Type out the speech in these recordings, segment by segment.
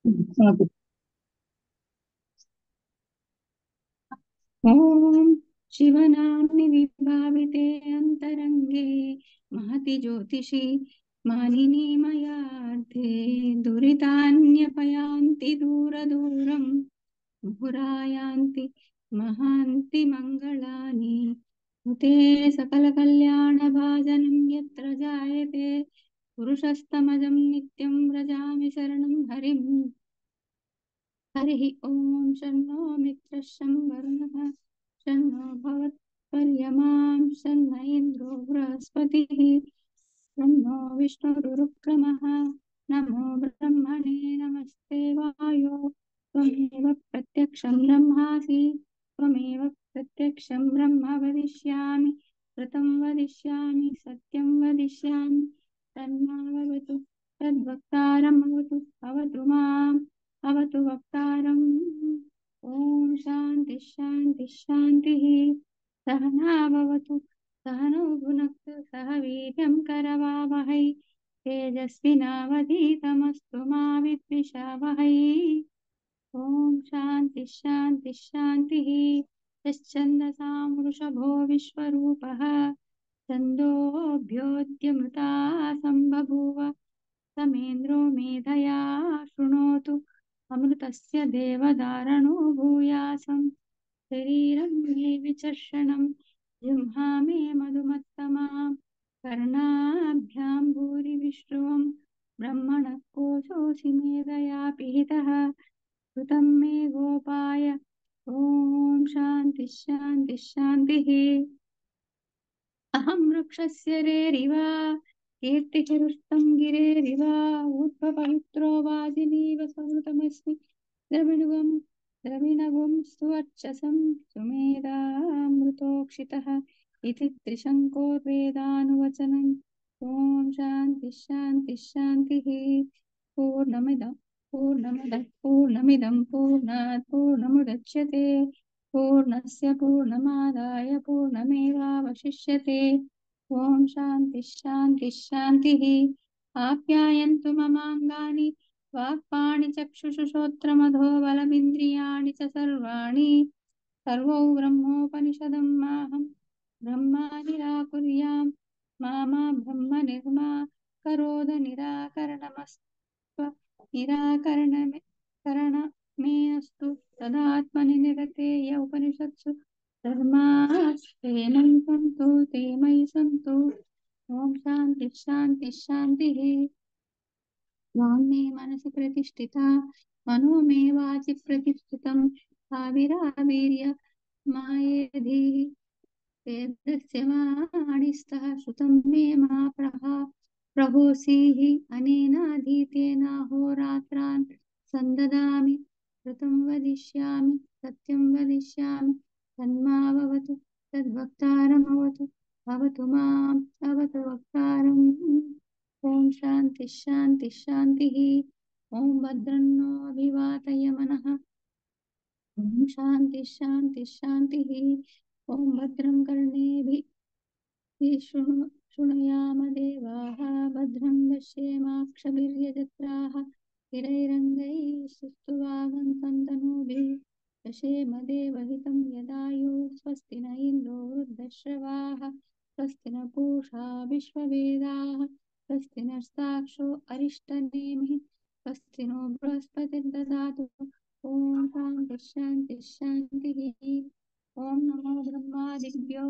ॐ शिवनाम्नि विभाविते अन्तरङ्गे महति ज्योतिषि मानिनी मयार्थे दुरितान्यपयान्ति दूरदूरं मुहुरायान्ति महान्ति मङ्गलानि हुते सकलकल्याणभाजनं यत्र जायते पुरुषस्तमजं नित्यं व्रजामि शरणं हरिम् हरिः ॐ शन्नो मित्रः शं वरुणः शन्नो भवत्पर्यमां शन्न इन्द्रो बृहस्पतिः शन्नो विष्णुरुक्रमः नमो ब्रह्मणे नमस्ते वायो त्वमेव प्रत्यक्षं ब्रह्मासि त्वमेव प्रत्यक्षं ब्रह्म वदिष्यामि कृतं वदिष्यामि सत्यं वदिष्यामि तन्मावतु तद्वक्तारमवतु अवतु माम् अवतु वक्तारम् ॐ शान्ति शान्ति शान्तिः सहना भवतु सहनौ भुनक्तु सह वीर्यं करवावहै तेजस्विनावधीतमस्तु मा विद्विषावहै ॐ शान्ति शान्ति शान्तिः यश्छन्दसां वृषभो विश्वरूपः छन्दोऽभ्योऽद्यमृता सम्बभूव समेन्द्रो मेधया शृणोतु अमृतस्य देवदारणो भूयासं शरीरं मे विचर्षणं जिह्वा मे मधुमत्तमां कर्णाभ्यां भूरि विश्रुवं ब्रह्मणः कोशोऽसि मेधया पिहितः श्रुतं मे गोपाय ॐ शान्ति शान्ति शान्तिः अहं वृक्षस्य रेरिव कीर्तिचरुष्टं गिरेरिव ऊर्ध्वपवित्रो वाजिनीव संवृतमस्मि द्रविणगुं सुवर्चसं सुमेधामृतोक्षितः इति त्रिशङ्कोर्वेदानुवचनम् ॐ शान्ति शान्ति शान्तिः पूर्णमिदं पूर्णमिदं पूर्णात् पूर्णमुदच्यते पूर्णस्य पूर्णमादाय पूर्णमेवावशिष्यते ॐ शान्ति शान्ति शान्तिः आप्यायन्तु ममाङ्गानि वाक्पाणिचक्षुश्रोत्रमधो बलमिन्द्रियाणि च सर्वाणि सर्वौ ब्रह्मोपनिषदं माहं ब्रह्मा निराकुर्यां मा ब्रह्म निर्मा करोद निराकरणमे अस्तु तदात्मनि निरतेय उपनिषत्सु धर्मास्ते मयि सन्तु ते मयि सन्तु ॐ शान्ति शान्ति शान्तिः वाङ्मे मनसि प्रतिष्ठिता मनो मे वाचि प्रतिष्ठितं आविरावीर्य मायेधिः वेदस्य वाणीस्तः श्रुतं मे मा प्रहोसीः अनेनाधीतेनाहोरात्रान् सन्ददामि श्रुतं वदिष्यामि सत्यं वदिष्यामि तन्मावतु तद्वक्तारमवतु अवतु माम् अवतु वक्तारम् ॐ शान्ति शान्ति शान्तिः ॐ भद्रन्नो अभिवातय मनः ॐ शान्ति शान्ति शान्तिः ॐ भद्रं कर्णेभिः शृणुयाम देवाः भद्रं पश्येमाक्षभिर्यजत्राः स्थिरैरङ्गैः सुष्ठुवागन्तं तनूभिः दशेम देवहितं यदायुः स्वस्ति न इन्द्रो वृद्धश्रवाः स्वस्ति न पूषा विश्ववेदाः स्वस्ति नस्ताक्षो अरिष्टनेमिः स्वस्ति नो बृहस्पतिर्ददातु ॐ शान्ति शान्ति शान्तिः ॐ नमो ब्रह्मादिभ्यो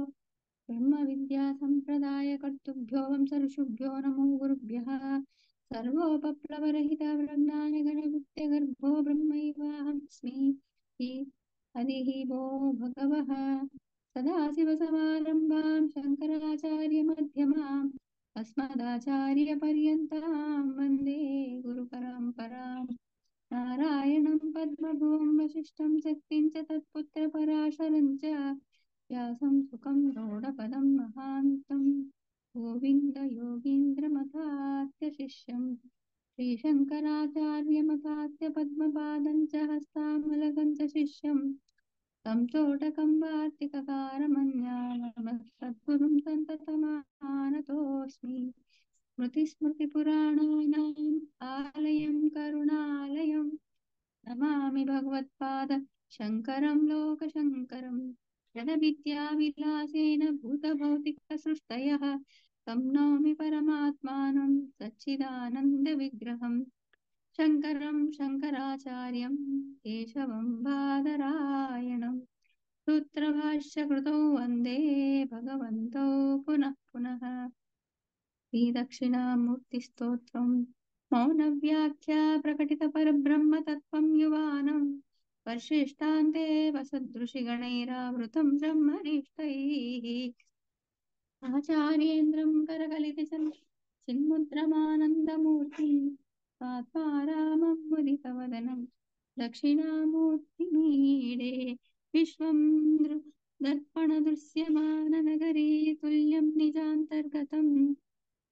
ब्रह्मविद्यासम्प्रदायकर्तृभ्यो वंशऋषिभ्यो नमो गुरुभ्यः सर्वोपप्लवरहितप्रज्ञानगणविद्यगर्भो ब्रह्मैवाहमस्मि हरिः वो भगवः सदाशिवसमारम्भां शङ्कराचार्यमध्यमाम् अस्मदाचार्यपर्यन्तां वन्दे गुरुपरम्पराम् नारायणं पद्मभुवं वसिष्ठं शक्तिं च तत्पुत्रपराशरं च व्यासं सुखं गौडपदं महान्तं गोविन्द योगीन्द्रमथात्य शिष्यं श्रीशङ्कराचार्यमथात्य पद्मपादं च हस्तामलकं च शिष्यं तं चोटकं वार्तिककारमन्यामस्तद्गुरुं सन्ततमानतोऽस्मि स्मृतिस्मृतिपुराणानाम् आलयं करुणालयम् नमामि भगवत्पाद शङ्करं लोकशङ्करं जडविद्याविलासेन भूतभौतिकसृष्टयः तं नौमि परमात्मानं सच्चिदानन्दविग्रहं शङ्करं शङ्कराचार्यं केशवं बादरायणं सूत्रभाष्यकृतौ वन्दे भगवन्तौ पुनः पुनः। श्रीदक्षिणामूर्तिस्तोत्रम् मौनव्याख्या प्रकटितपरब्रह्मतत्त्वं युवानं वर्षिष्ठान्ते वसदृशिगणैरावृतं ब्रह्मनिष्ठैः आचार्येन्द्रं करकलितचिन्मुद्रमानन्दमूर्तिं स्वात्मारामं मुदितवदनं दक्षिणामूर्तिमीडे विश्वं दर्पणदृश्यमाननगरी तुल्यं निजान्तर्गतम्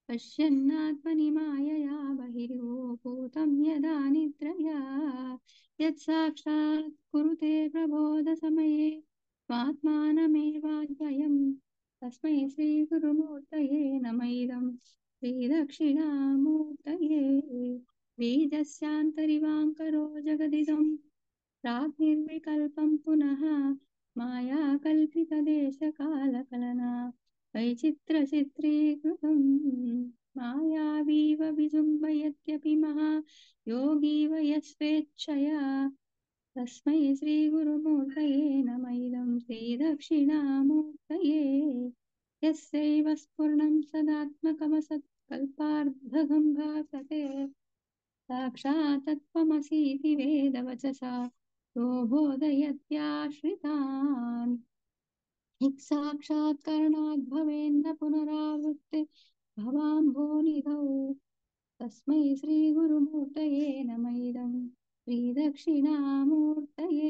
पश्यन्नात्मनि मायया बहिर्भूतं यदा निद्रया यत्साक्षात् कुरुते प्रबोधसमये स्वात्मानमेवाद्वयम् तस्मै श्रीगुरुमूर्तये नमः इदं श्रीदक्षिणामूर्तये बीजस्यान्तरिवाङ्करो जगदिदं प्राग्निर्विकल्पं पुनः माया कल्पितदेशकालकलना वैचित्रचित्रीकृतं मायावीव विजृम्भयत्यपि महायोगीव यस्वेच्छया तस्मै श्रीगुरुमूर्तये नमः इदं श्रीदक्षिणामूर्तये यस्यैव स्फुरणं सदात्मकमसत्कल्पार्धकं भासते साक्षात् तत्त्वमसीति वेदवचसा यो बोधयत्याश्रितान् साक्षात्करणात् भवेन्न पुनरावृत्ति भवाम्भोनिधौ तस्मै श्रीगुरुमूर्तये नमः इदं श्रीदक्षिणामूर्तये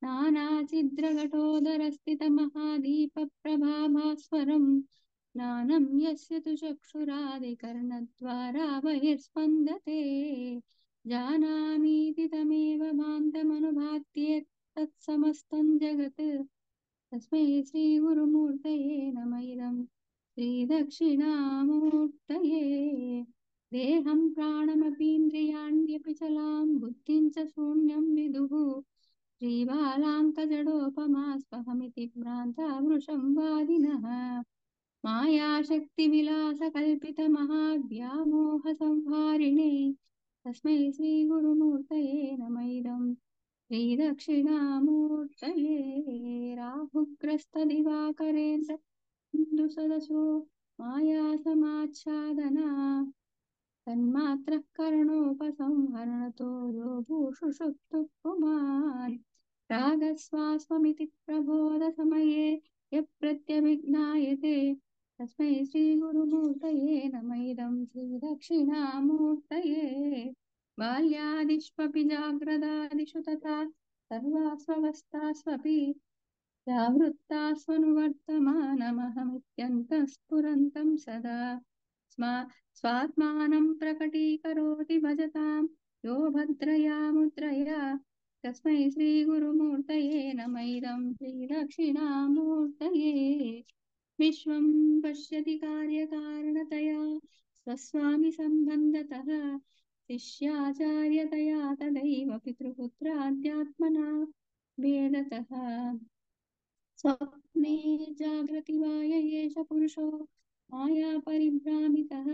नानाचिद्रघटोदरस्थितमहादीपप्रभाभास्वरं ज्ञानं यस्य तु चक्षुरादिकर्णद्वारा बहिर्स्पन्दते जानामीति तमेव भान्तमनुभात्येतत्समस्तं जगत् तस्मै श्रीगुरुमूर्तये नमः इदं श्रीदक्षिणामूर्तये देहं प्राणमपीन्द्रियाण्यपि चलां बुद्धिं च शून्यं विदुः श्रीबालाङ्कजडोपमास्पहमिति भ्रान्ता वृषं वादिनः मायाशक्तिविलासकल्पितमहाव्यामोहसंहारिणे तस्मै श्रीगुरुमूर्तये नमः इदं श्रीदक्षिणामूर्तये राहुग्रस्तदिवाकरेन्द्र हिन्दुसदसो मायासमाच्छादना तन्मात्रः करणोपसंहरणतो यो भूषुषुप्तुः पुमान् रागस्वास्वमिति प्रबोधसमये यः प्रत्यभिज्ञायते तस्मै श्रीगुरुमूर्तये नमः इदं श्रीदक्षिणामूर्तये बाल्यादिष्वपि जाग्रदादिषु तथा सर्वास्वस्थास्वपि जावृत्तास्वनुवर्तमानमहमित्यन्तः स्फुरन्तं सदा स्वात्मानं प्रकटीकरोति भजतां यो भद्रया मुद्रया तस्मै श्रीगुरुमूर्तये नमः इदं श्रीदक्षिणामूर्तये विश्वं पश्यति कार्यकारणतया स्वस्वामि सम्बन्धतः शिष्याचार्यतया तदैव पितृपुत्राध्यात्मना भेदतः स्वप्ने जागृति वा एष पुरुषो माया परिभ्रामितः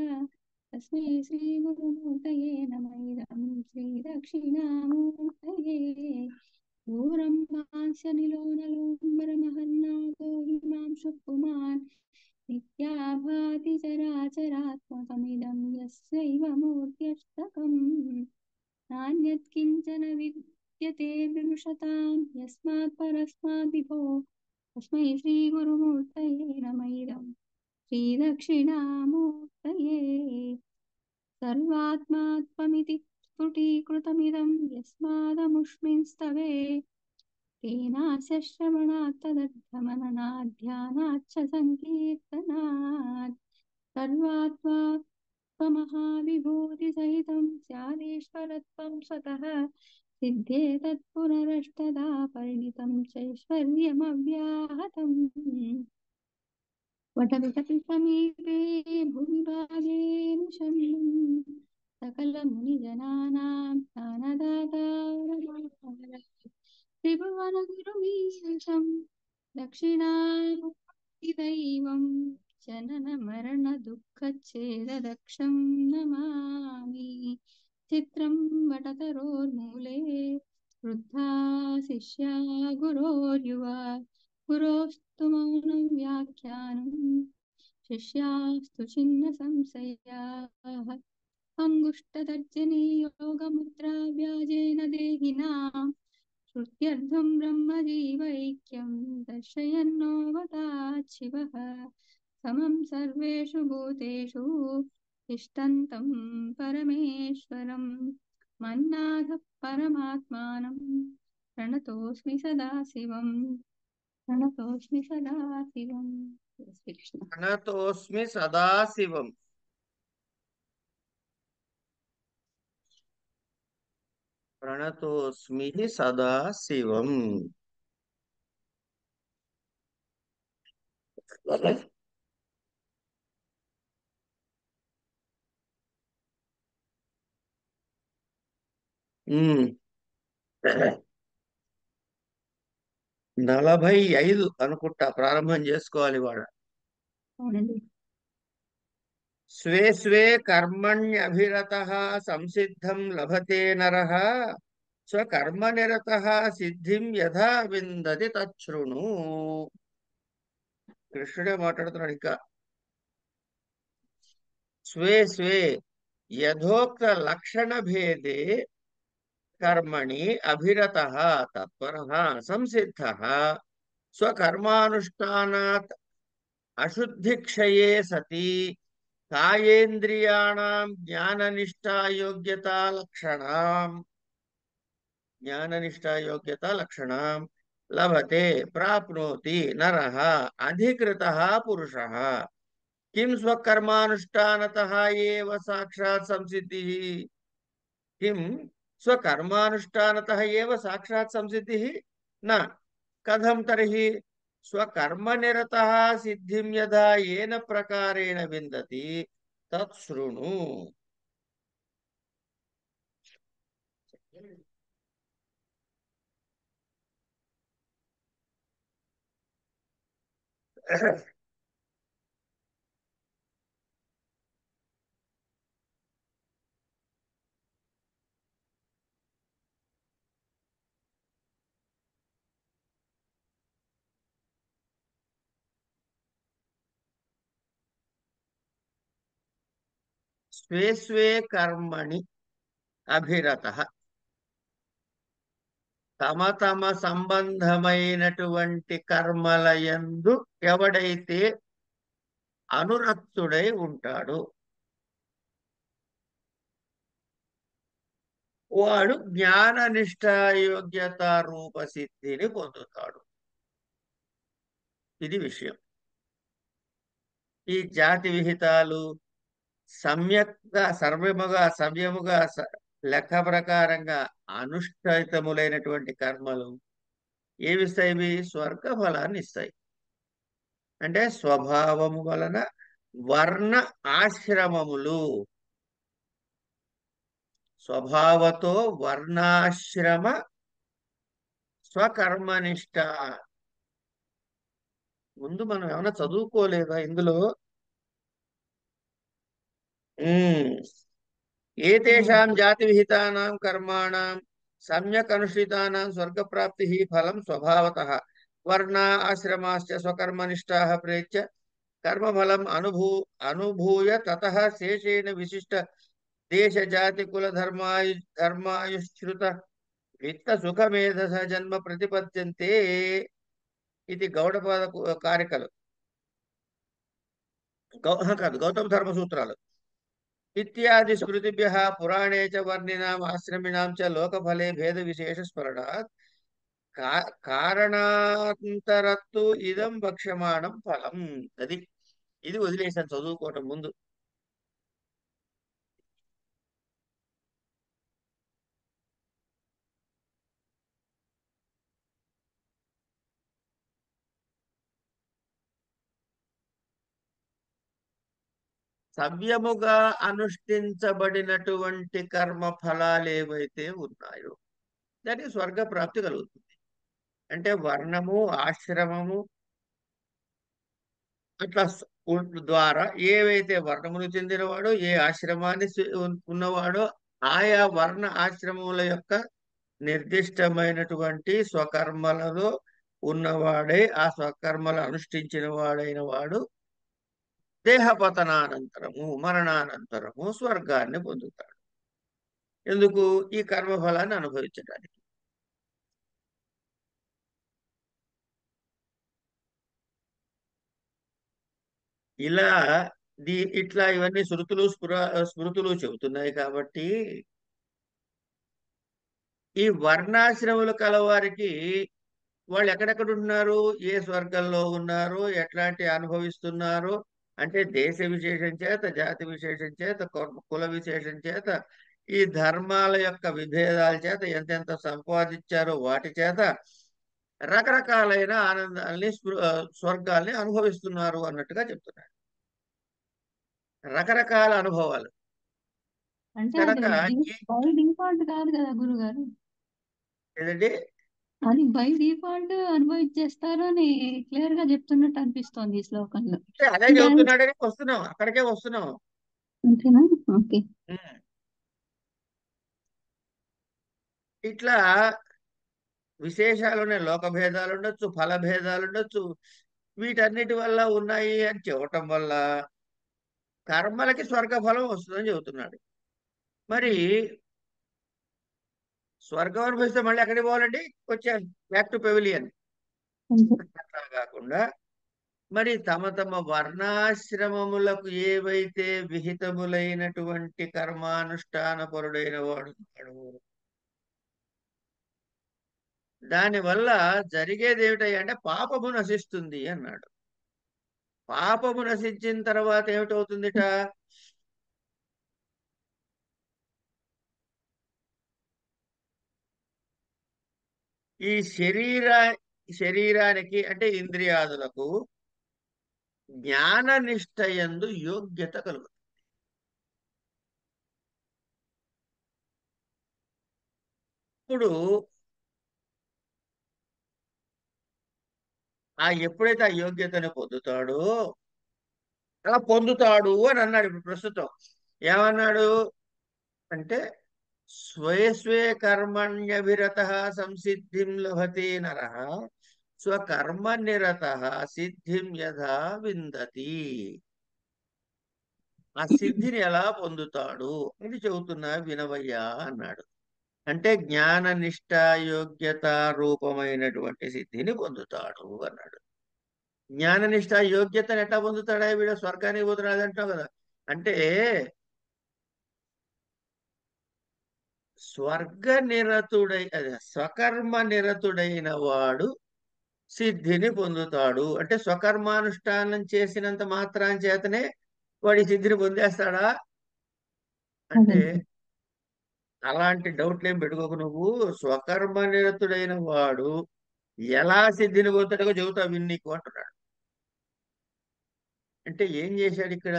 तस्मै श्रीगुरुमूर्तये नमः इदं श्रीदक्षिणामूर्तये दूरं मांस्यनिलो नलोम्बरमहन्नाथो हिमांशुः पुमान् नित्याभाति चराचरात्मकमिदं यस्यैव मूर्त्यष्टकम् नान्यत् किञ्चन विद्यते विमृशतां यस्मात् परस्माद् विभो तस्मै श्रीगुरुमूर्तये नमः इदं श्रीदक्षिणामूर्तये सर्वात्मात्ममिति स्फुटीकृतमिदं यस्मादमुष्मिंस्तवे तेनास्य श्रवणात् तदर्थमननात् ध्यानाच्च सङ्कीर्तनात् सर्वात्मा त्वमहाविभूतिसहितं स्यादेश्वरत्वं स्वतः सिद्धे तत्पुनरष्टदा परिणितं चैश्वर्यमव्याहतम् वटविटपि समीपे भुवि भागे निशम्यं सकलमुनिजनानां ज्ञानदाता సంసారగురుమీశం దక్షిణామూర్తిదైవం జనన మరణ దుఃఖచ్ఛేదదక్షం నమామి. చిత్రం వటతరోర్మూలే వృద్ధా శిష్యా గురోర్యువా గురోస్తు మౌనం వ్యాఖ్యానం శిష్యాస్తు చిన్న సంశయాః. అంగుష్టతర్జనీ యోగముద్రా వ్యాజేన దేహినాం श्रुत्यर्थं ब्रह्मजीवैक्यं दर्शयन्नोऽवताच्छिवः. समं सर्वेषु भूतेषु तिष्ठन्तं परमेश्वरं मन्नाथः परमात्मानं प्रणतोऽस्मि सदाशिवम्. प्रणतोऽस्मि सदाशिवम्. जय श्रीकृष्ण. ప్రణతోస్మి సదాశివం. ప్రణతోస్మి సదాశివం. ఉమ్. 45 అనుకుంటా ప్రారంభం చేసుకోవాలి వాడు. అవునండి. స్వే స్వే కర్మణ్యభిరతః సంసిద్ధం లభతే నరః స్వకర్మనిరతః సిద్ధిం యథా విందతి తచ్ఛృణు. కృష్ణుడే మాట్లాడుతున్నాడు ఇంకా. స్వే స్వే యథోక్త లక్షణ భేదే కర్మణి అభిరతః తత్పరః సంసిద్ధః స్వకర్మానుష్ఠానాత్ అశుద్ధిక్షయే సతి కాయేంద్రియాణం జ్ఞాననిష్ఠా లక్షణం లభతే ప్రాప్నోతి నరః అధికృతః పురుషః. కిం స్వకర్మానుష్ఠానతః ఏవ సాక్షాత్ సంసిద్ధిః. కిం స్వకర్మానుష్ఠానతః ఏవ సాక్షాత్ సంసిద్ధిః న కథం తర్హి స్వకర్మనిరతః సిద్ధిం యథా ఏన ప్రకారేణ విందతి తత్ శృణు. స్వే స్వే కర్మణి అభిరతః తమ తమ సంబంధమైనటువంటి కర్మలయందు ఎవడైతే అనురక్తుడై ఉంటాడో వాడు జ్ఞాన నిష్ఠాయోగ్యత రూప సిద్ధిని పొందుతాడు. ఇది విషయం. ఈ జాతి విహితాలు సమ్యక్గా సవ్యముగా లెక్క ప్రకారంగా అనుష్ఠితములైనటువంటి కర్మలు ఏవిస్తాయి? ఇవి స్వర్గ ఫలాన్ని ఇస్తాయి. అంటే స్వభావము వలన వర్ణ ఆశ్రమములు, స్వభావతో వర్ణాశ్రమ స్వకర్మనిష్ట. ముందు మనం ఏమైనా చదువుకోలేదా ఇందులో? ఏతేషాం జాతి విహితానాం కర్మాణాం సమ్యక్ అనుష్ఠితానాం స్వర్గప్రాప్తి ఫలం స్వభావతః వర్ణ ఆశ్రమాశ్చ స్వకర్మనిష్టాః ప్రేత్య కర్మఫలం అనుభూయ తతః శేషేణ విశిష్ట దేశ జాతి కుల ధర్మాయుశ్రుత విత్త సుఖమేధస జన్మ ప్రతిపద్యంతే. ఇది గౌడపాద కారికలు కాదు, గౌతమ ధర్మ సూత్రాలు. ఇత్యాది స్మృతిభ్యః పురాణే చ వర్ణినాం ఆశ్రమిణాం చ లోకఫలే భేద విశేష స్మరణాత్ కారణాంతరత్తు ఇదం భక్ష్యమాణం ఫలం. ఇది వదిలేసాను చదువుకోవటం ముందు. సవ్యముగా అనుష్ఠించబడినటువంటి కర్మ ఫలాలు ఏవైతే ఉన్నాయో దానికి స్వర్గ ప్రాప్తి కలుగుతుంది. అంటే వర్ణము, ఆశ్రమము అట్లా ద్వారా ఏవైతే వర్ణమును చెందినవాడో, ఏ ఆశ్రమాన్ని ఉన్నవాడో ఆయా వర్ణ ఆశ్రమముల యొక్క నిర్దిష్టమైనటువంటి స్వకర్మలలో ఉన్నవాడే ఆ స్వకర్మలు అనుష్ఠించిన వాడైన వాడు దేహపతనానంతరము మరణానంతరము స్వర్గాన్ని పొందుతాడు. ఎందుకు? ఈ కర్మఫలాన్ని అనుభవించడానికి. ఇలా ఇట్లా ఇవన్నీ స్మృతులు చెబుతున్నాయి కాబట్టి ఈ వర్ణాశ్రములు కలవారికి వాళ్ళు ఎక్కడెక్కడ ఉంటున్నారు, ఏ స్వర్గంలో ఉన్నారు, ఎట్లాంటి అనుభవిస్తున్నారు అంటే దేశ విశేషం చేత, జాతి విశేషం చేత, కుల విశేషం చేత, ఈ ధర్మాల యొక్క విభేదాల చేత ఎంతెంత సంపాదించారో వాటి చేత రకరకాలైన ఆనందాల్ని స్వర్గాల్ని అనుభవిస్తున్నారు అన్నట్టుగా చెప్తున్నారు. రకరకాల అనుభవాలు అంటే అది కనుక బై డిఫాల్ట్ కాదు కదా గురుగారు, ఏదండి అది బై డిఫాల్ట్ అనుభవించేస్తారు అని క్లియర్ గా చెప్తున్నట్టు అనిపిస్తోంది ఈ శ్లోకంలో. అదే ఇంకా చెబుతున్నాడని వస్తున్నాం, అక్కడికే వస్తున్నాం. అంతేనా? ఓకే. ఉమ్. ఇట్లా విశేషాలున్నాయి, లోక భేదాలు ఉండొచ్చు, ఫల భేదాలు ఉండొచ్చు. వీటన్నిటి వల్ల ఉన్నాయి అని చెప్పటం వల్ల కర్మలకి స్వర్గ ఫలం వస్తుందని చెబుతున్నాడు. మరి స్వర్గం అనుభవిస్తే మళ్ళీ ఎక్కడికి పోవాలండి? వచ్చాను బ్యాక్ టు పెవిలియన్. అట్లా కాకుండా మరి తమ తమ వర్ణాశ్రమములకు ఏవైతే విహితములైనటువంటి కర్మానుష్ఠాన పరుడైన వాడు దానివల్ల జరిగేది ఏమిటయ్యా అంటే పాపము నశిస్తుంది అన్నాడు. పాపము నశించిన తర్వాత ఏమిటవుతుందిట? ఈ శరీరానికి అంటే ఇంద్రియాదులకు జ్ఞాన నిష్టయందు యోగ్యత కలుగుతుంది. ఇప్పుడు ఎప్పుడైతే ఆ యోగ్యతను పొందుతాడో అలా పొందుతాడు అని అన్నాడు. ఇప్పుడు ప్రస్తుతం ఏమన్నాడు అంటే స్వే కర్మణ్యభిరత సంసిద్ధిం లభతే నర స్వకర్మ నిరత సిద్ధిం యథా విందతి. ఆ సిద్ధిని ఎలా పొందుతాడు అని చెబుతున్నా వినవయ్యా అన్నాడు. అంటే జ్ఞాన నిష్ట యోగ్యత రూపమైనటువంటి సిద్ధిని పొందుతాడు అన్నాడు. జ్ఞాన నిష్ట యోగ్యతను ఎట్లా పొందుతాడా? వీడు స్వర్గానికి పోతున్నాడు అంటావు కదా. అంటే స్వర్గ నిరతుడై అదే స్వకర్మ నిరతుడైన వాడు సిద్ధిని పొందుతాడు. అంటే స్వకర్మానుష్ఠానం చేసినంత మాత్రం చేతనే వాడి సిద్ధిని పొందేస్తాడా అంటే అలాంటి డౌట్లు ఏం పెట్టుకోకు నువ్వు. స్వకర్మ నిరతుడైన వాడు ఎలా సిద్ధిని పొందుతాడో చెబుతా విని నీకు అంటున్నాడు. అంటే ఏం చేశాడు ఇక్కడ?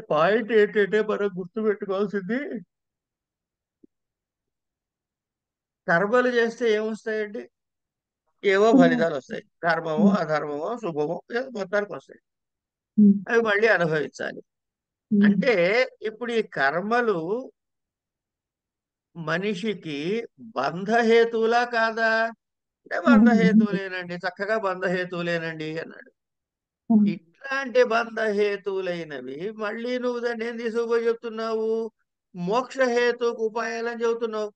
పాయింట్ ఏంటంటే మనం గుర్తు పెట్టుకోవాల్సింది కర్మలు చేస్తే ఏమొస్తాయండి? ఏవో ఫలితాలు వస్తాయి. ధర్మమో అధర్మమో శుభమో ఏదో మొత్తానికి వస్తాయి. అవి మళ్ళీ అనుభవించాలి. అంటే ఇప్పుడు ఈ కర్మలు మనిషికి బంధహేతువులా కాదా అంటే బంధహేతువులేనండి, చక్కగా బంధహేతువులేనండి అన్నాడు. ఇట్లాంటి బంధహేతువులైనవి మళ్ళీ నువ్వు దాన్ని ఏం తీసుకుపోయి చెప్తున్నావు? మోక్షహేతుకు ఉపాయాలని చెబుతున్నావు.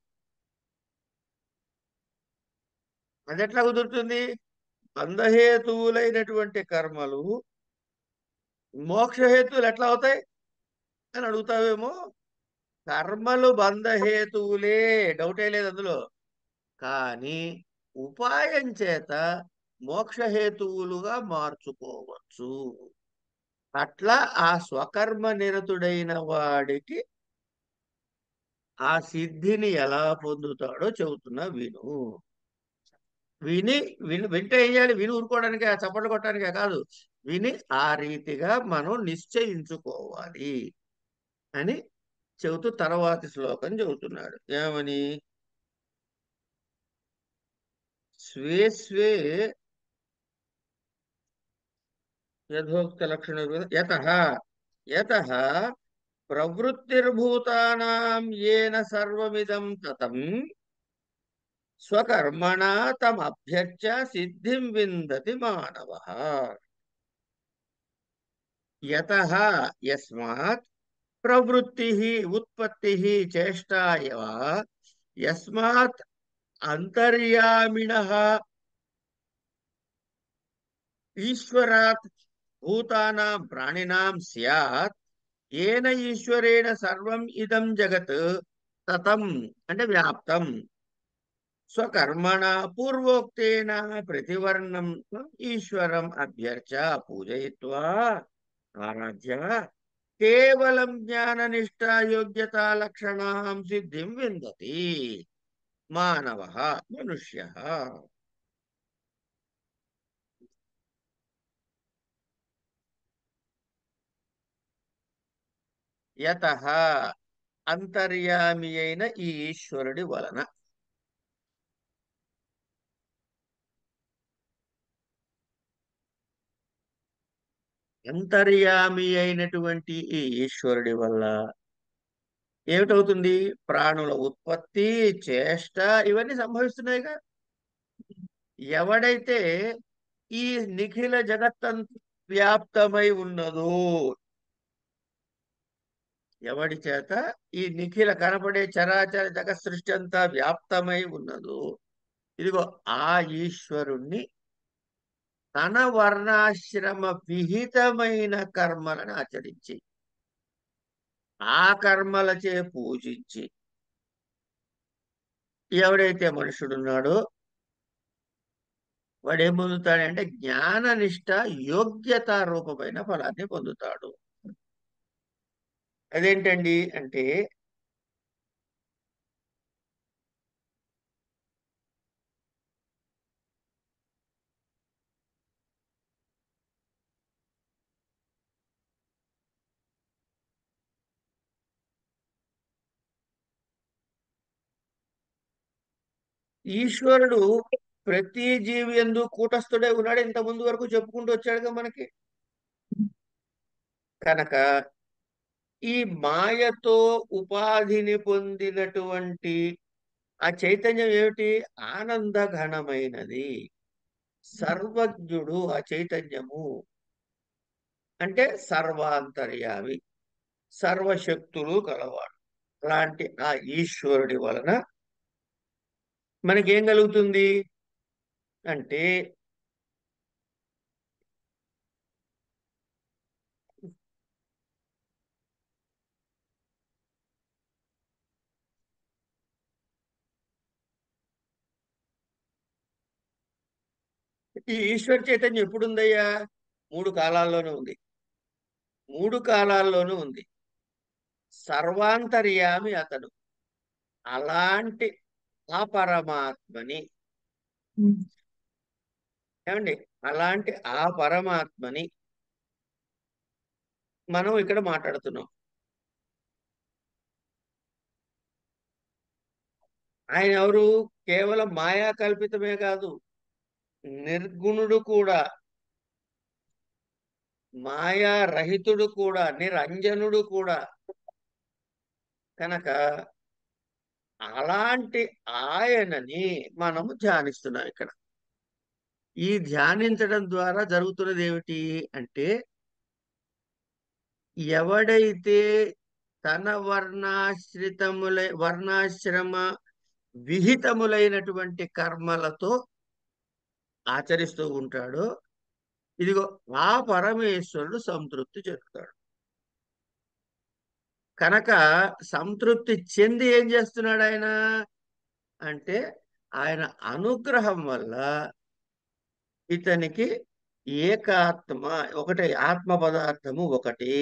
అది ఎట్లా కుదురుతుంది? బంధహేతువులైనటువంటి కర్మలు మోక్షహేతువులు ఎట్లా అవుతాయి అని అడుగుతావేమో. కర్మలు బంధహేతువులే, డౌటే లేదు అందులో. కానీ ఉపాయం చేత మోక్షహేతువులుగా మార్చుకోవచ్చు. అట్లా ఆ స్వకర్మ నిరతుడైన వాడికి ఆ సిద్ధిని ఎలా పొందుతాడో చెబుతున్నా విను. విని వింటే ఏం చేయాలి? విని ఊరుకోవడానికే, చప్పట్లు కొట్టడానికే కాదు, విని ఆ రీతిగా మనం నిశ్చయించుకోవాలి అని చెబుతూ తర్వాతి శ్లోకం చెబుతున్నాడు. ఏమని? స్వే స్వే యథోక్త లక్షణ యతః యతః ప్రవృత్తిర్భూతానాం ఏన సర్వమిదం తతం స్వకర్మణా తమభ్యర్చ్య సిద్ధిం విందతి మానవః. యతః యస్మాత్ ప్రవృత్తిః ఉత్పత్తిః చేష్టా ఇవ యస్మాత్ అంతర్యామిణః ఈశ్వరాత్ భూతానాం ప్రాణినాం స్యాత్ ఏన ఈశ్వరేణ సర్వం ఇదం జగత్ తతం అంటే వ్యాప్తం స్వకర్మణ పూర్వోక్తేన ప్రతివర్ణం ఈశ్వరం అభ్యర్చ పూజయిత్వా ఆరాధ్య కేవలం జ్ఞాననిష్ట యోగ్యతా లక్షణాం సిద్ధిం విందతి మానవః మనుష్యః. యతః అంతర్యామి అయిన ఈ ఈశ్వరుడి వలన. అంతర్యామి అయినటువంటి ఈ ఈశ్వరుడి వల్ల ఏమిటవుతుంది? ప్రాణుల ఉత్పత్తి, చేష్ట ఇవన్నీ సంభవిస్తున్నాయిగా. ఎవడైతే ఈ నిఖిల జగత్తంత వ్యాప్తమై ఉన్నదో, ఎవడి చేత ఈ నిఖిల కనపడే చరాచర జగత్ సృష్టి అంతా వ్యాప్తమై ఉన్నదో, ఇదిగో ఆ ఈశ్వరుణ్ణి తన వర్ణాశ్రమ విహితమైన కర్మలను ఆచరించి, ఆ కర్మలచే పూజించి ఎవడైతే మనుషుడున్నాడో వాడు ఏం పొందుతాడంటే జ్ఞాననిష్ట యోగ్యత రూపమైన ఫలాన్ని పొందుతాడు. అదేంటండి అంటే, ఈశ్వరుడు ప్రతి జీవి యందు కూటస్థుడే ఉన్నాడు. ఇంత ముందు వరకు చెప్పుకుంటూ వచ్చాడుగా మనకి. కనుక ఈ మాయతో ఉపాధిని పొందినటువంటి ఆ చైతన్యం ఏమిటి? ఆనంద ఘనమైనది. సర్వజ్ఞుడు ఆ చైతన్యము అంటే సర్వాంతర్యామి, సర్వశక్తులు కలవాడు. అలాంటి ఆ ఈశ్వరుడి వలన మనకేం కలుగుతుంది అంటే, ఈ ఈశ్వర చైతన్యం ఎప్పుడుందయ్యా? మూడు కాలాల్లోనూ ఉంది. మూడు కాలాల్లోనూ ఉంది. సర్వాంతర్యామి అతడు. అలాంటి ఆ పరమాత్మని, ఏమండి, అలాంటి ఆ పరమాత్మని మనం ఇక్కడ మాట్లాడుతున్నాం. ఆయన ఎవరు? కేవలం మాయా కల్పితమే కాదు, నిర్గుణుడు కూడా, మాయా రహితుడు కూడా, నిరంజనుడు కూడా. కనుక అలాంటి ఆయనని మనము ధ్యానిస్తున్నాం ఇక్కడ. ఈ ధ్యానించడం ద్వారా జరుగుతున్నది ఏమిటి అంటే, ఎవడైతే తన వర్ణాశ్రమ విహితములైనటువంటి కర్మలతో ఆచరిస్తూ ఉంటాడో, ఇదిగో ఆ పరమేశ్వరుడు సంతృప్తి చెందుతాడు. కనుక సంతృప్తి చెంది ఏం చేస్తున్నాడు ఆయన అంటే, ఆయన అనుగ్రహం వల్ల ఇతనికి ఏకాత్మ ఒకటే, ఆత్మ పదార్థము ఒకటి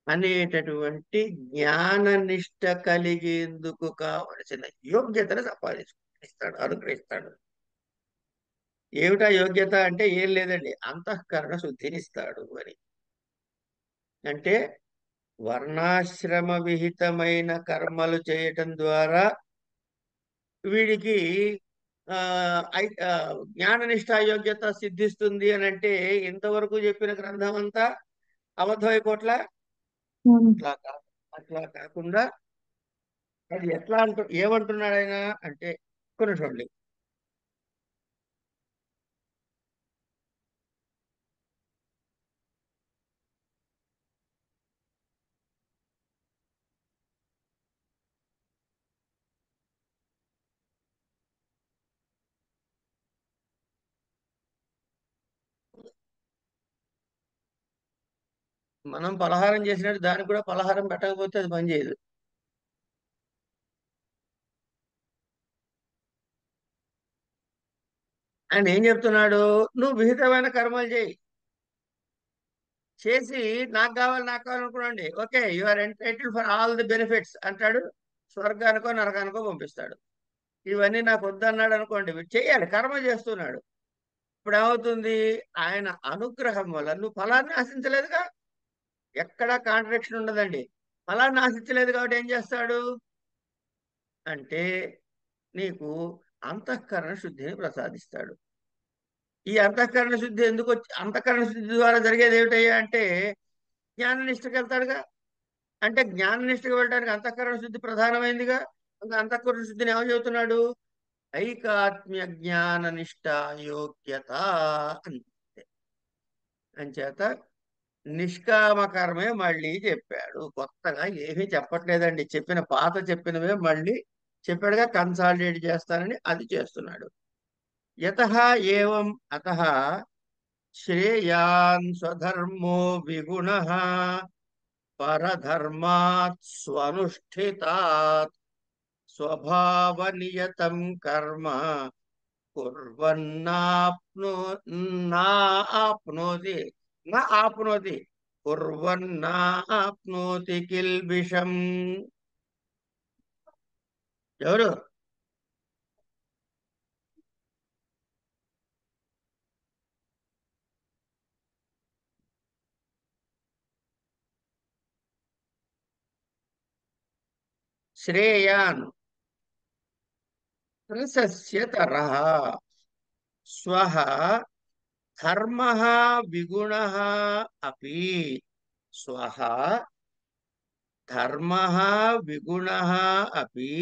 అనేటటువంటి జ్ఞాననిష్ట కలిగేందుకు కావలసిన యోగ్యతను సంపాదిస్తాడు, అనుగ్రహిస్తాడు. ఏమిటా యోగ్యత అంటే ఏం లేదండి, అంతఃకరణ శుద్ధినిస్తాడు అని. అంటే వర్ణాశ్రమ విహితమైన కర్మలు చేయటం ద్వారా వీడికి ఆ జ్ఞాననిష్ట యోగ్యత సిద్ధిస్తుంది అని అంటే ఇంతవరకు చెప్పిన గ్రంథం అంతా అబద్ధమైపోట్ల. అవును. అట్లా కాకుండా అది ఎట్లా ఏమంటున్నాడు ఆయన అంటే, కొన్ని చూడండి, మనం పలహారం చేసినట్టు దానికి కూడా పలహారం పెట్టకపోతే అది పనిచేయదు. ఆయన ఏం చెప్తున్నాడు, నువ్వు విహితమైన కర్మలు చేసి నాకు కావాలి నాకు కావాలి అనుకోండి, okay you are entitled for all the benefits అంటాడు. స్వర్గానికో నరకానికో పంపిస్తాడు. ఇవన్నీ నాకు వద్దన్నాడు అనుకోండి, వీడు చేయాలి, కర్మ చేస్తున్నాడు. ఇప్పుడు ఏమవుతుంది, ఆయన అనుగ్రహం వల్ల నువ్వు ఫలాన్ని ఆశించలేదుగా, ఎక్కడా కాంట్రడిక్షన్ ఉండదండి. ఫలాన్ని ఆశించలేదు కాబట్టి ఏం చేస్తాడు అంటే నీకు అంతఃకరణ శుద్ధిని ప్రసాదిస్తాడు. ఈ అంతఃకరణ శుద్ధి ఎందుకు అంతఃకరణ శుద్ధి ద్వారా జరిగేది ఏమిటయ్యా అంటే జ్ఞాన నిష్ఠకి వెళ్తాడుగా. అంటే జ్ఞాన నిష్ఠకి వెళ్ళడానికి అంతఃకరణ శుద్ధి ప్రధానమైందిగా. ఇంకా అంతఃకరణ శుద్ధిని ఏమని చెబుతున్నాడు, ఐకాత్మ్య జ్ఞాన నిష్ఠ యోగ్యత అంతే. అంచేత నిష్కామ కర్మే మళ్ళీ చెప్పాడు, కొత్తగా ఏమీ చెప్పట్లేదండి. చెప్పినవే మళ్ళీ చెప్పాడుగా, కన్సాలిడేట్ చేస్తానని అది చేస్తున్నాడు. యతః ఏవం అతః శ్రేయాన్ స్వధర్మో విగుణః పరధర్మాత్ స్వనుష్ఠితాత్ స్వభావనియతం కర్మ కుర్వన్నాప్నో నా ఆప్నోతి నా ఆప్నోతి కుర్వన్నా ఆప్నోతి కిల్బిషం. ఎవరు? శ్రేయాన్ ప్రశస్యతరః స్వః ధర్మః విగుణః అపి స్వః ధర్మః విగుణః అపి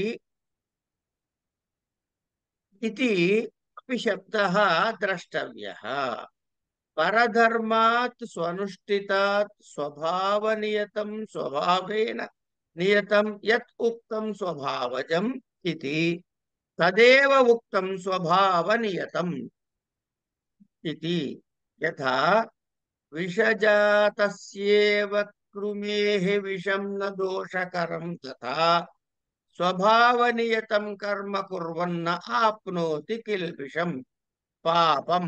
इति अपि शब्दः द्रष्टव्यः. परधर्मात् स्वनुष्ठितात् स्वभावनियतं स्वभावेन नियतं यत् उक्तं स्वभावजम् इति तदेव उक्तं स्वभावनियतम् इति. यथा विषजातस्येव कृमेः विषं न दोषकरं तथा స్వభావనియతం కర్మ కుర్వన్న ఆప్నోతి కిల్బిషం పాపం.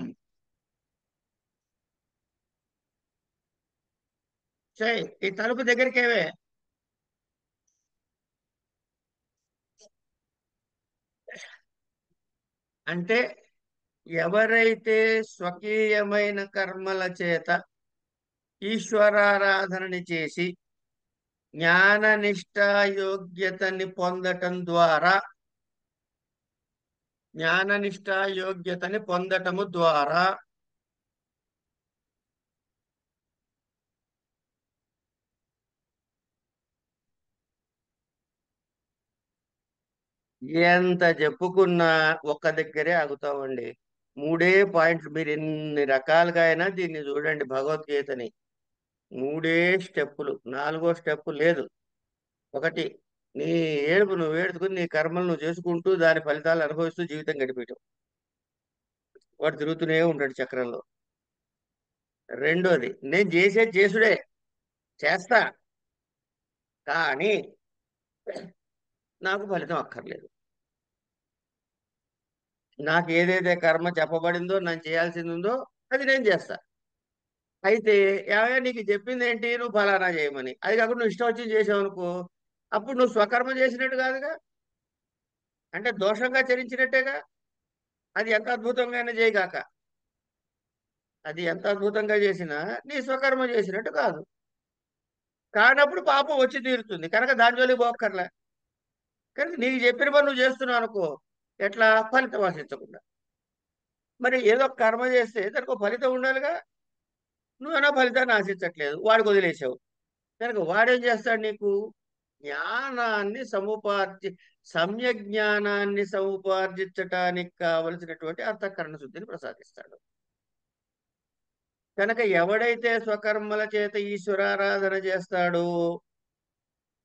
ఈ తలుపు దగ్గరికేవే. అంటే ఎవరైతే స్వకీయమైన కర్మల చేత ఈశ్వరారాధనని చేసి జ్ఞాననిష్ట యోగ్యతని పొందటం ద్వారా పొందటము ద్వారా ఎంత చెప్పుకున్నా ఒక్క దగ్గరే ఆగుతామండి. మూడే పాయింట్లు, మీరు ఎన్ని రకాలుగా అయినా దీన్ని చూడండి భగవద్గీతని. మూడే స్టెప్పులు, నాలుగో స్టెప్ లేదు. ఒకటి, నీ ఏడుపు నువ్వు ఏడుచుకుని నీ కర్మలు నువ్వు చేసుకుంటూ దాని ఫలితాలు అనుభవిస్తూ జీవితం గడిపేయటం. వాడు తిరుగుతూనే ఉంటాడు చక్రంలో. రెండోది, నేను చేసేది చేసుడే, చేస్తా కానీ నాకు ఫలితం అక్కర్లేదు. నాకు ఏదైతే కర్మ చెప్పబడిందో నేను చేయాల్సింది ఉందో అది నేను చేస్తా. అయితే ఏమయ్య నీకు చెప్పింది ఏంటి, నువ్వు ఫలానా చేయమని. అది కాకుండా నువ్వు ఇష్టం వచ్చి చేసావు అనుకో, అప్పుడు నువ్వు స్వకర్మ చేసినట్టు కాదుగా, అంటే దోషంగా చరించినట్టేగా. అది ఎంత అద్భుతంగా చేయగాక, అది ఎంత అద్భుతంగా చేసినా నీ స్వకర్మ చేసినట్టు కాదు. కానప్పుడు పాపం వచ్చి తీరుతుంది కనుక దాని జోలికి పోక్కర్లే. కానీ నీకు చెప్పిన పని నువ్వు చేస్తున్నావు అనుకో, ఎట్లా ఫలితం ఆశించకుండా. మరి ఏదో ఒక కర్మ చేస్తే దానికి ఒక ఫలితం ఉండాలిగా. నువ్వేనా ఫలితాన్ని ఆశించట్లేదు, వాడికి వదిలేసావు కనుక వాడేం చేస్తాడు నీకు, జ్ఞానాన్ని సమ్యక్ జ్ఞానాన్ని సముపార్జించటానికి కావలసినటువంటి అంతఃకరణ శుద్ధిని ప్రసాదిస్తాడు. కనుక ఎవడైతే స్వకర్మల చేత ఈశ్వరారాధన చేస్తాడో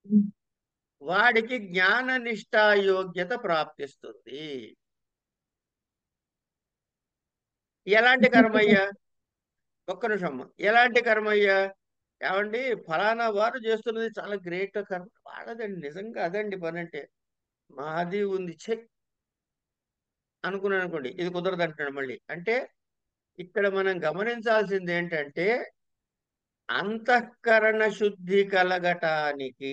ఉమ్. వాడికి జ్ఞాన నిష్ఠాయోగ్యత ప్రాప్తిస్తుంది. ఎలాంటి కర్మయ్యా, ఒక్క నిమిషం అమ్మ. ఎలాంటి కర్మయ్యా, ఏమండి ఫలానా వారు చేస్తున్నది చాలా గ్రేట్ కర్మ, వాడదండి నిజంగా అదండి పని అంటే, మాది ఉంది చెక్ అనుకున్నాను అనుకోండి, ఇది కుదరదు అంటున్నాడు మళ్ళీ. అంటే ఇక్కడ మనం గమనించాల్సింది ఏంటంటే అంతఃకరణ శుద్ధి కలగటానికి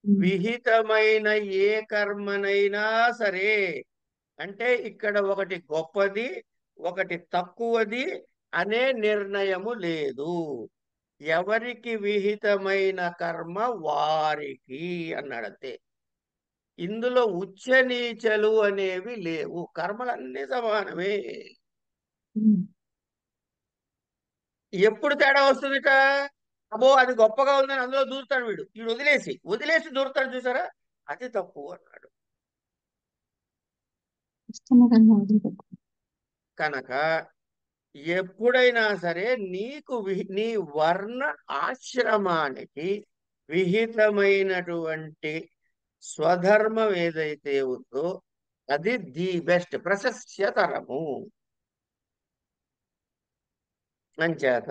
ఉమ్. విహితమైన ఏ కర్మనైనా సరే, అంటే ఇక్కడ ఒకటి గొప్పది ఒకటి తక్కువది అనే నిర్ణయము లేదు. ఎవరికి విహితమైన కర్మ వారికి అన్నాడంతే. ఇందులో ఉచ్చ నీచలు అనేవి లేవు, కర్మలన్నీ సమానమే. ఉమ్. ఎప్పుడు తేడా వస్తుందిట, అబ్బో అది గొప్పగా ఉందని అందులో దూరుతాడు వీడు, వీడు వదిలేసి వదిలేసి దూరుతాడు చూసారా, అది తప్పు అన్నాడు. ఇష్టమ కన్నా వదిలిపెట్టు. కనుక ఎప్పుడైనా సరే నీకు నీ వర్ణ ఆశ్రమానికి విహితమైనటువంటి స్వధర్మం ఏదైతే ఉందో అది ది బెస్ట్ ప్రశస్యతరము. అంచేత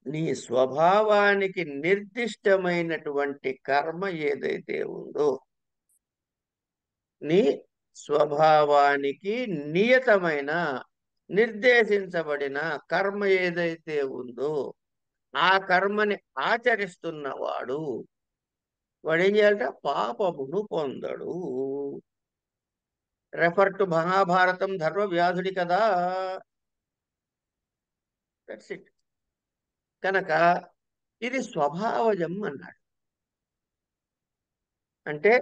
నీ స్వభావానికి నిర్దిష్టమైనటువంటి కర్మ ఏదైతే ఉందో, నీ స్వభావానికి నియతమైన నిర్దేశించబడిన కర్మ ఏదైతే ఉందో ఆ కర్మని ఆచరిస్తున్నవాడు వాడు ఏం చేయాలంటే పాపమును పొందడు. రెఫర్ టు మహాభారతం ధర్మ వ్యాధుడి కదా. That's it. కనుక ఇది స్వభావజం అన్నాడు. అంటే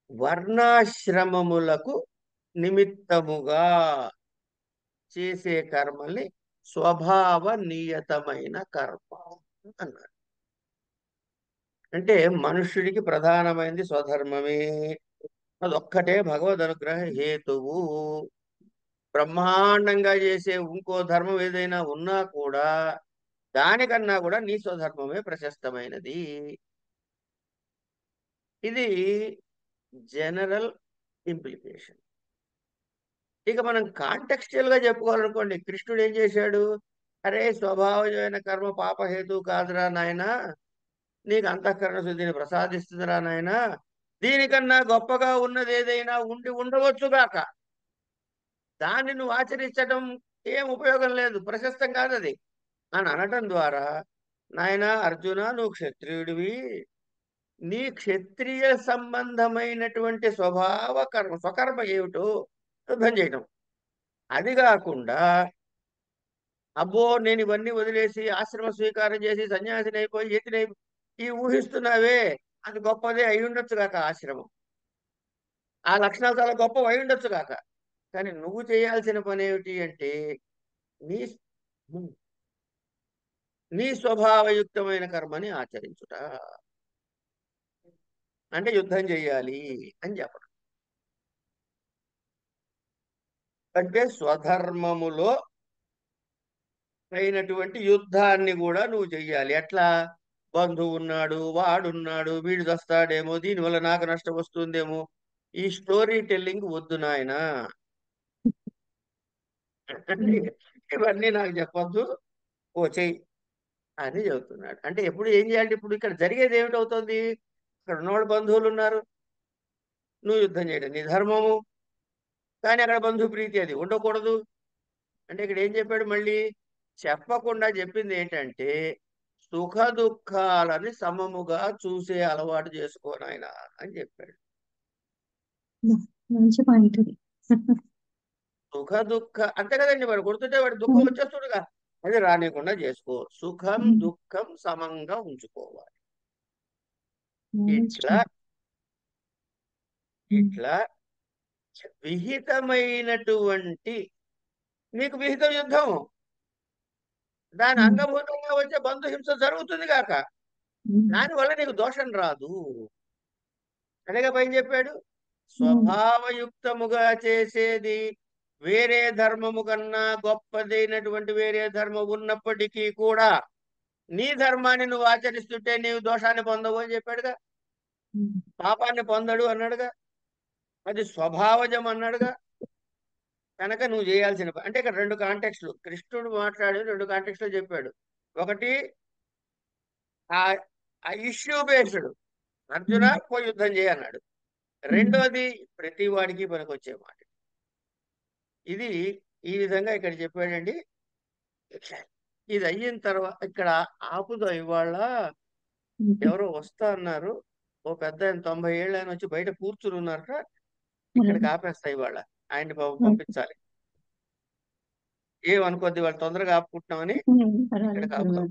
వర్ణాశ్రమములకు నిమిత్తముగా చేసే కర్మల్ని స్వభావ నియతమైన కర్మ అన్నాడు. అంటే మనుష్యుడికి ప్రధానమైనది స్వధర్మమే, అదొక్కటే భగవద్ అనుగ్రహ హేతువు. బ్రహ్మాండంగా చేసే ఇంకో ధర్మం ఏదైనా ఉన్నా కూడా దానికన్నా కూడా నీ స్వధర్మమే ప్రశస్తమైనది. ఇది జనరల్ ఇంప్లికేషన్. ఇక మనం కాంటెక్స్చువల్ గా చెప్పుకోవాలనుకోండి, కృష్ణుడు ఏం చేశాడు, అరే స్వభావజమైన కర్మ పాపహేతు కాదురా నాయనా, నీకు అంతఃకరణ శుద్ధిని ప్రసాదిస్తుందిరా నాయనా, దీనికన్నా గొప్పగా ఉన్నది ఏదైనా ఉండి ఉండవచ్చుగాక, దాన్ని నువ్వు ఆచరించడం ఏం ఉపయోగం లేదు, ప్రశస్తం కాదు అది అని అనటం ద్వారా, నాయనా అర్జున నువ్వు క్షత్రియుడివి, నీ క్షత్రియ సంబంధమైనటువంటి స్వకర్మ ఏమిటో యుద్ధం చేయటం. అది కాకుండా అబ్బో నేను ఇవన్నీ వదిలేసి ఆశ్రమ స్వీకారం చేసి సన్యాసిని అయిపోయి యతిని ఈ ఊహిస్తున్నావే, అది గొప్పదే అయి ఉండొచ్చు కాక, ఆశ్రమం ఆ లక్షణాలు చాలా గొప్పవి అయి ఉండొచ్చు కాక, కానీ నువ్వు చేయాల్సిన పని ఏమిటి అంటే నీ నీ స్వభావయుక్తమైన కర్మని ఆచరించుట, అంటే యుద్ధం చెయ్యాలి అని చెప్పడం. అంటే స్వధర్మములో అయినటువంటి యుద్ధాన్ని కూడా నువ్వు చెయ్యాలి. ఎట్లా, బంధువు ఉన్నాడు వాడున్నాడు వీడు చస్తాడేమో దీనివల్ల నాకు నష్టం వస్తుందేమో, ఈ స్టోరీ టెల్లింగ్ వద్దు నాయన, ఉమ్. ఇవన్నీ నాకు చెప్పొద్దు, ఓ చెయ్యి అని చెబుతున్నాడు. అంటే ఎప్పుడు ఏం చేయాలి? ఇప్పుడు ఇక్కడ జరిగేది ఏమిటవుతుంది? ఇక్కడ ఉన్నవాడు బంధువులు ఉన్నారు. నువ్వు యుద్ధం చేయడం నీ ధర్మము. కానీ అక్కడ బంధు ప్రీతి అది ఉండకూడదు. అంటే ఇక్కడ ఏం చెప్పాడు మళ్ళీ? చెప్పకుండా చెప్పింది ఏంటంటే సుఖ దుఃఖాలని సమముగా చూసే అలవాటు చేసుకో నాయనా అని చెప్పాడు. మంచి పాయింట్ ఇది. సుఖ దుఃఖ అంతే కదండి. వాడు కొడుతుంటే వాడి దుఃఖం వచ్చేస్తుండగా అది రానికుండా చేసుకో. సుఖం దుఃఖం సమంగా ఉంచుకోవాలి. ఇట్లా ఇట్లా విహితమైనటువంటి నీకు విహిత యుద్ధం దాని అంగభూతంగా వచ్చే బంధుహింస జరుగుతుంది గాక దానివల్ల నీకు దోషం రాదు. అనేగా పైన చెప్పాడు. స్వభావయుక్తముగా చేసేది వేరే ధర్మము కన్నా గొప్పదైనటువంటి వేరే ధర్మం ఉన్నప్పటికీ కూడా నీ ధర్మాన్ని నువ్వు ఆచరిస్తుంటే నీవు దోషాన్ని పొందవు అని చెప్పాడుగా. పాపాన్ని పొందడు అన్నాడుగా. అది స్వభావజం అన్నాడుగా. కనుక నువ్వు చేయాల్సిన అంటే ఇక్కడ రెండు కాంటెక్స్లు కృష్ణుడు మాట్లాడి రెండు కాంటెక్స్లు చెప్పాడు. ఒకటి ఆ ఇష్యూ బేస్డ్ అర్జున పోయి యుద్ధం చేయన్నాడు. రెండోది ప్రతి వాడికి పనికొచ్చే మాట. ఇది ఈ విధంగా ఇక్కడ చెప్పాడండి. ఇది అయిన తర్వాత ఇక్కడ ఆపుదో ఇవాళ ఎవరో వస్తా అన్నారు. ఓ పెద్ద 90 ఏళ్ళు ఆయన వచ్చి బయట కూర్చుని ఉన్నారట. ఇక్కడికి ఆపేస్తా ఇవాళ. ఆయన్ని పంపించాలి. ఏమనుకోద్ది వాళ్ళు తొందరగా ఆపుకుంటున్నామని ఇక్కడికి ఆపుతాం.